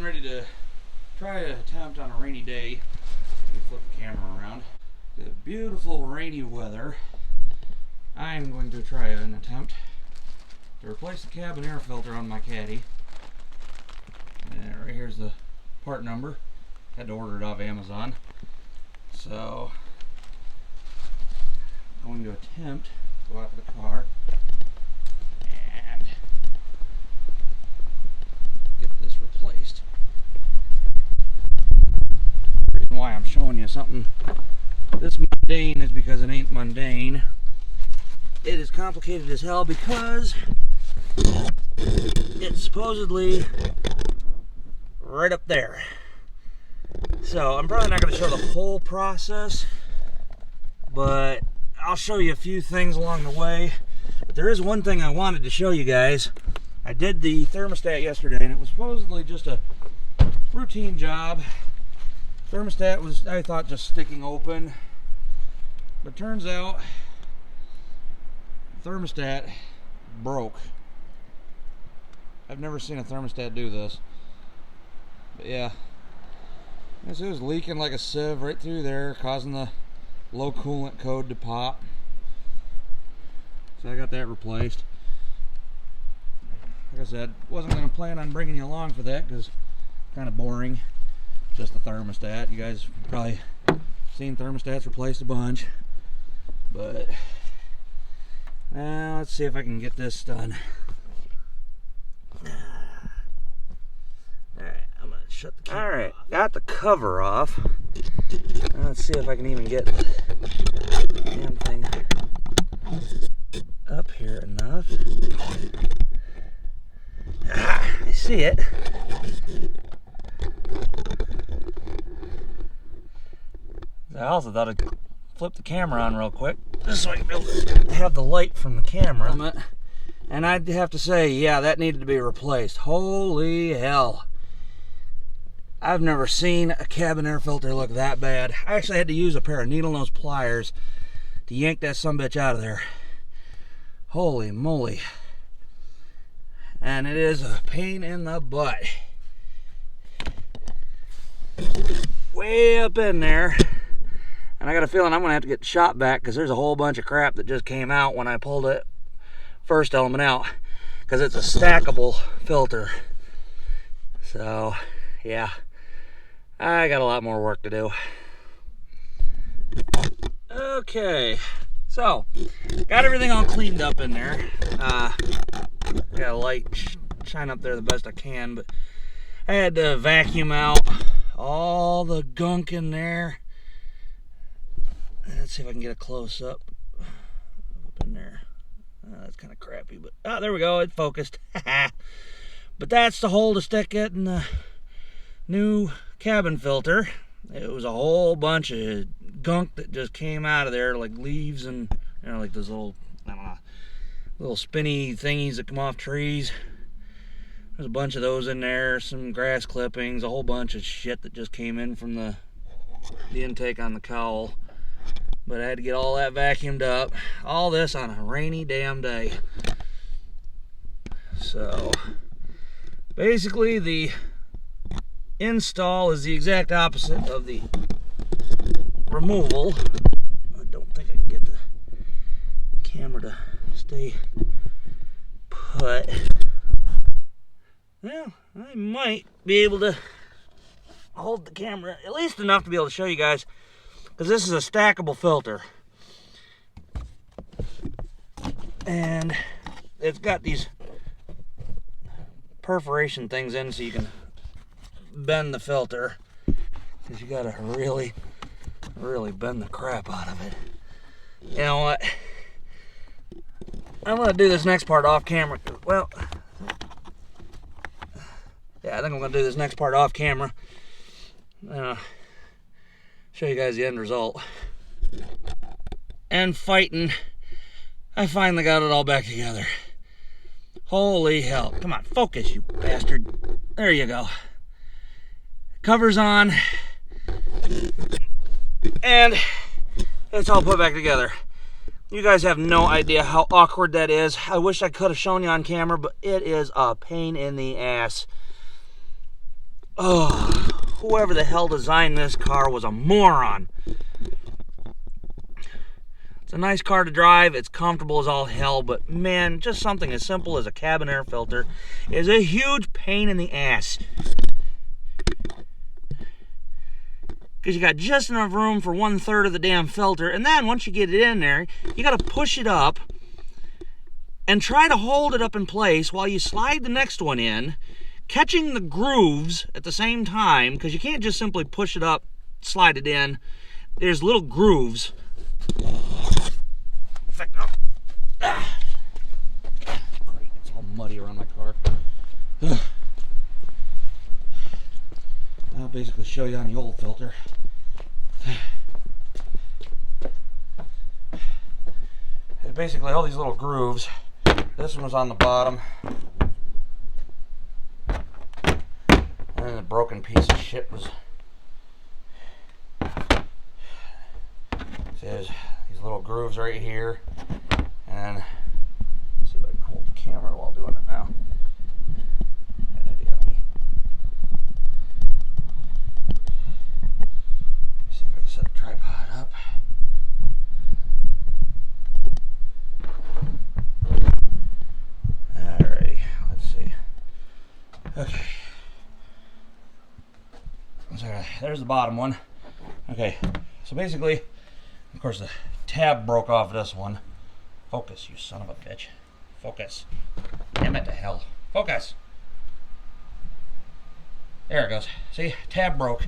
ready to try an attempt on a rainy day. Flip the camera around. The beautiful rainy weather. I'm going to try an attempt to replace the cabin air filter on my Caddy. And right here's the part number. Had to order it off Amazon. So I'm going to attempt to go out to the car and get this replaced. The reason why I'm showing you something this mundane is because it ain't mundane. It is complicated as hell because it's supposedly right up there. So I'm probably not going to show the whole process, but I'll show you a few things along the way. But there is one thing I wanted to show you guys. I did the thermostat yesterday, and it was supposedly just a routine job. Thermostat was, I thought, just sticking open, but turns out the thermostat broke. I've never seen a thermostat do this, but yeah. It was leaking like a sieve right through there, causing the low coolant code to pop. So I got that replaced. Like I said, wasn't going to plan on bringing you along for that because it's kind of boring. Just the thermostat. You guys probably seen thermostats replaced a bunch. But let's see if I can get this done. Shut the camera. Alright, got the cover off. Let's see if I can even get the damn thing up here enough. I see it. I also thought I'd flip the camera on real quick, just so I can be able to have the light from the camera. And I'd have to say, yeah, that needed to be replaced. Holy hell. I've never seen a cabin air filter look that bad. I actually had to use a pair of needle nose pliers to yank that sumbitch out of there. Holy moly. And it is a pain in the butt. Way up in there. And I got a feeling I'm going to have to get shot back because there's a whole bunch of crap that just came out when I pulled it first element out. Because it's a stackable filter. So, yeah. I got a lot more work to do. Okay, so got everything all cleaned up in there. Got a light shine up there the best I can, but I had to vacuum out all the gunk in there. Let's see if I can get a close up in there. That's kind of crappy, but there we go. It focused. But that's to hold to stick it in the new cabin filter. It was a whole bunch of gunk that just came out of there, like leaves and, you know, like those little, I don't know, little spinny thingies that come off trees. There's a bunch of those in there, some grass clippings, a whole bunch of shit that just came in from the intake on the cowl. But I had to get all that vacuumed up. All this on a rainy damn day. So basically the install is the exact opposite of the removal. I don't think I can get the camera to stay put. Well, I might be able to hold the camera at least enough to be able to show you guys, because this is a stackable filter. And it's got these perforation things in so you can bend the filter, because you gotta really bend the crap out of it. You know what, I'm gonna do this next part off camera. Well, yeah, I think I'm gonna do this next part off camera. Show you guys the end result. And fighting, I finally got it all back together. Holy hell. Come on, focus, you bastard. There you go. Cover's on. And it's all put back together. You guys have no idea how awkward that is. I wish I could have shown you on camera, but it is a pain in the ass. Oh, whoever the hell designed this car was a moron. It's a nice car to drive. It's comfortable as all hell, but man, just something as simple as a cabin air filter is a huge pain in the ass. Because you got just enough room for 1/3 of the damn filter, and then once you get it in there, you got to push it up and try to hold it up in place while you slide the next one in, catching the grooves at the same time, because you can't just simply push it up, slide it in. There's little grooves. Great, it's all muddy around my car. I'll basically show you on the old filter. It's basically all these little grooves. This one was on the bottom. And then the broken piece of shit was... See, there's these little grooves right here. And let's see if I can hold the camera while doing it now. Got an idea of me. See if I can set the tripod up. Alrighty, let's see. Okay. So there's the bottom one. Okay, so basically, of course, the tab broke off this one. Focus, you son of a bitch. Focus. Damn it to hell. Focus. There it goes. See, tab broke.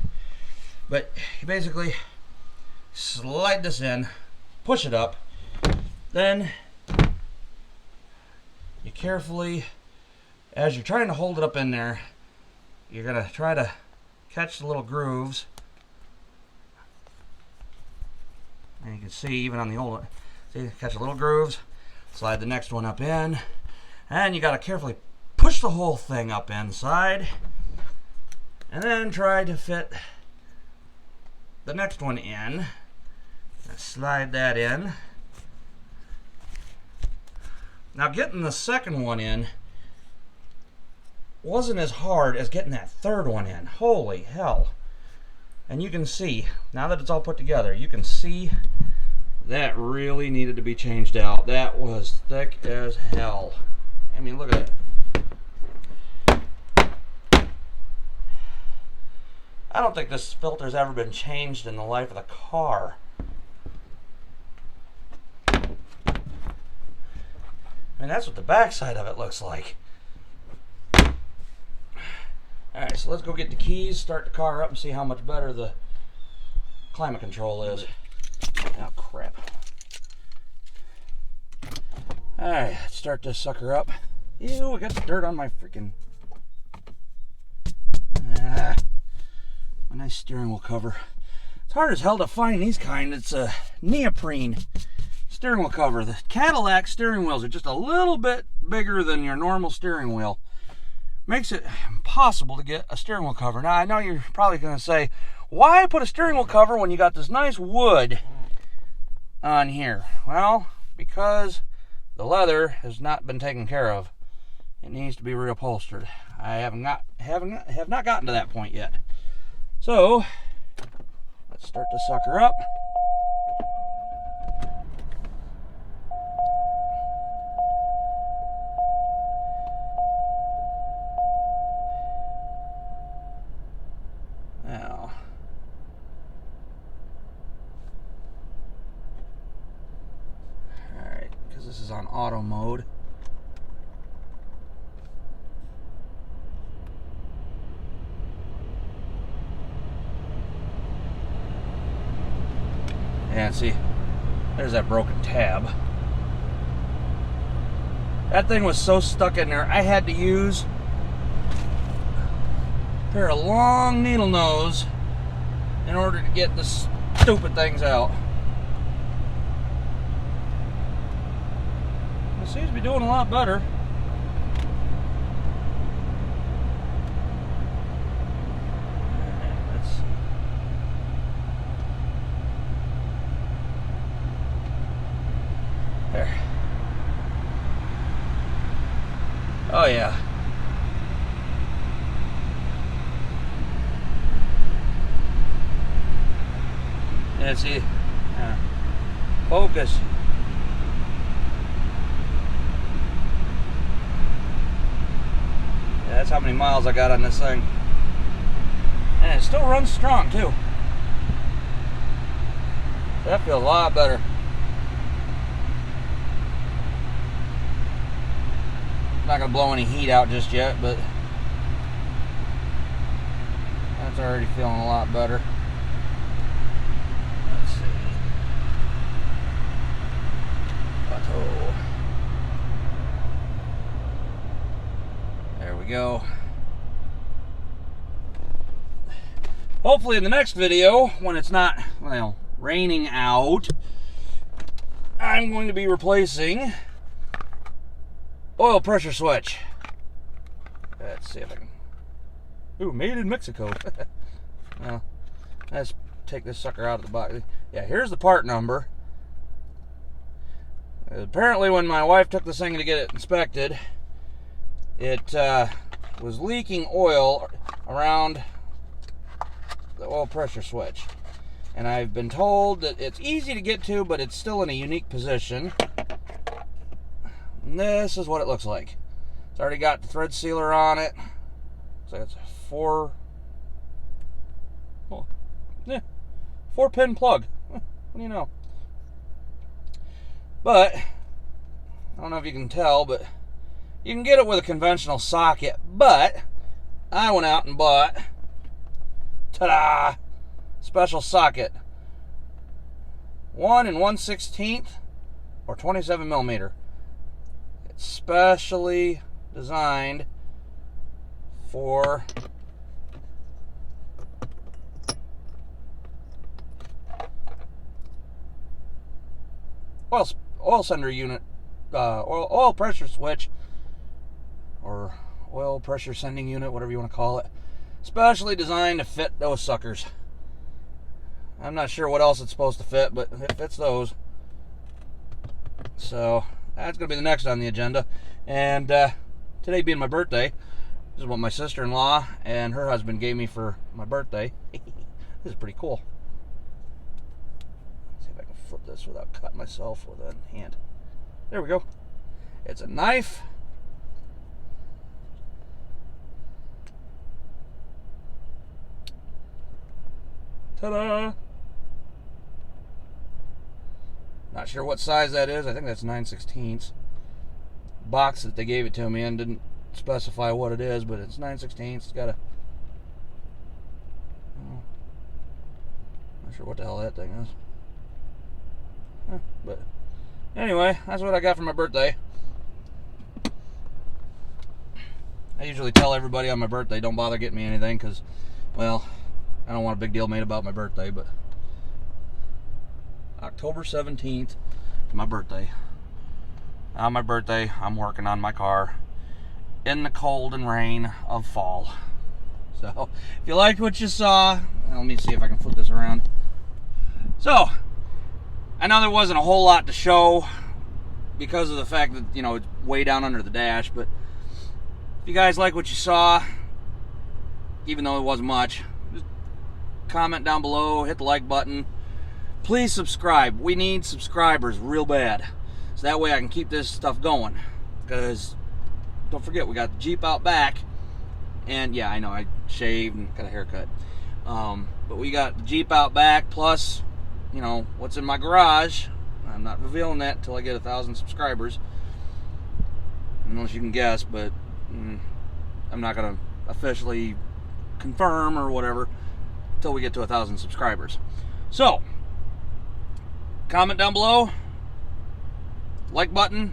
But you basically slide this in, push it up, then you carefully, as you're trying to hold it up in there, you're going to try to catch the little grooves. And you can see even on the old one, see, catch the little grooves, slide the next one up in, and you got to carefully push the whole thing up inside, and then try to fit the next one in. Slide that in. Now getting the second one in wasn't as hard as getting that third one in. Holy hell. And you can see, now that it's all put together, you can see that really needed to be changed out. That was thick as hell. I mean, look at it. I don't think this filter's ever been changed in the life of the car. I mean, that's what the backside of it looks like. Alright, so let's go get the keys, start the car up, and see how much better the climate control is. Oh, crap. Alright, let's start this sucker up. Ew, I got the dirt on my freaking... a nice steering wheel cover. It's hard as hell to find these kind. It's a neoprene steering wheel cover. The Cadillac steering wheels are just a little bit bigger than your normal steering wheel. Makes it impossible to get a steering wheel cover. Now, I know you're probably going to say, why put a steering wheel cover when you got this nice wood on here? Well, because the leather has not been taken care of. It needs to be reupholstered. I have not gotten to that point yet. So, let's start the sucker up. Now, alright, because this is on auto mode. And see, there's that broken tab. That thing was so stuck in there, I had to use a pair of long needle nose in order to get the stupid things out. It seems to be doing a lot better. Let's see. There. Oh yeah. Let's see. Focus. Yeah, that's how many miles I got on this thing. And it still runs strong too. That feels a lot better. Not gonna blow any heat out just yet, but that's already feeling a lot better. Let's see. Auto. There we go. Hopefully in the next video, when it's not, well, raining out, I'm going to be replacing oil pressure switch. Let's see if I can. Ooh, made in Mexico. Well, let's take this sucker out of the box. Yeah, here's the part number. Apparently when my wife took this thing to get it inspected, it was leaking oil around the oil pressure switch. And I've been told that it's easy to get to, but it's still in a unique position. And this is what it looks like. It's already got the thread sealer on it. So it's a 4-pin plug. What do you know? But I don't know if you can tell, but you can get it with a conventional socket. But I went out and bought, ta-da, special socket. 1 1/16 or 27 millimeter. It's specially designed for oil sender unit, oil pressure switch, or oil pressure sending unit, whatever you want to call it. Specially designed to fit those suckers. I'm not sure what else it's supposed to fit, but it fits those. So that's going to be the next on the agenda. And today being my birthday, this is what my sister-in-law and her husband gave me for my birthday. This is pretty cool. Let's see if I can flip this without cutting myself with a hand. There we go. It's a knife. Ta-da! Not sure what size that is. I think that's 9/16. Box that they gave it to me in didn't specify what it is, but it's 9/16. It's got a... Oh, not sure what the hell that thing is. But anyway, that's what I got for my birthday. I usually tell everybody on my birthday, don't bother getting me anything, because, well, I don't want a big deal made about my birthday, but October 17th, my birthday. On my birthday, I'm working on my car in the cold and rain of fall. So, if you liked what you saw, let me see if I can flip this around. So, I know there wasn't a whole lot to show because of the fact that, you know, it's way down under the dash, but if you guys like what you saw, even though it wasn't much, just comment down below, hit the like button. Please subscribe. We need subscribers real bad. So that way I can keep this stuff going. Because, don't forget, we got the Jeep out back. And yeah, I know, I shaved and got a haircut. But we got the Jeep out back, plus, you know, what's in my garage. I'm not revealing that until I get 1,000 subscribers. Unless you can guess, but I'm not going to officially confirm or whatever until we get to 1,000 subscribers. So, comment down below, like button,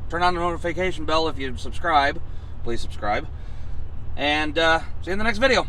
turn on the notification bell if you subscribe. Please subscribe. And see you in the next video.